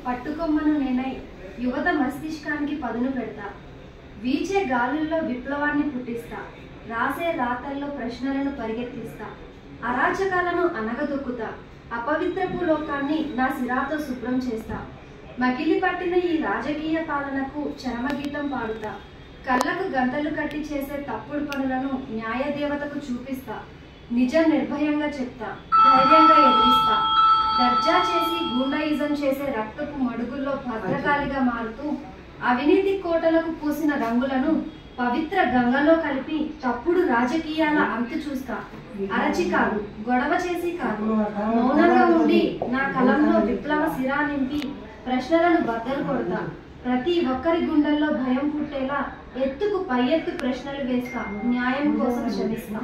పట్టుకొమ్మను నేనై యువత మస్తిష్కానికి పదును పెడతా. వీచే గాలుల్లో విప్లవాన్ని పుట్టిస్తా. రాసే రాతల్లో ప్రశ్నలను పరిగెత్తిస్తా. అరాచకాలను అనగదొక్కుతా. అపవిత్రపు లోకాన్ని నా సిరాతో శుభ్రం చేస్తా. మగిలి పట్టిన ఈ రాజకీయ పాలనకు చరమగీతం పాడుతా. కళ్ళకు గంటలు కట్టి చేసే తప్పుడు పనులను న్యాయదేవతకు చూపిస్తా. నిజం నిర్భయంగా చెప్తా. ధైర్యంగా ఎదిరిస్తా. దర్జా చేసి గూండాయిజం చేసే రక్తపు మడుగుల్లో భద్రకాళిగా మారుతూ అవినీతి కోటలకు పూసిన రంగులను పవిత్ర గంగలో కలిపి తప్పుడు రాజకీయాల అంతు చూస్తా. అరచి కాదు, గొడవ చేసి కాదు, మౌనంగా ఉండి నా కలంలో విప్లవ సిరా నింపి ప్రశ్నలను బద్దలు కొడతా. ప్రతి ఒక్కరి గుండెల్లో భయం పుట్టేలా ఎత్తుకు పై ఎత్తు ప్రశ్నలు వేస్తా. న్యాయం కోసం శ్రమిస్తా.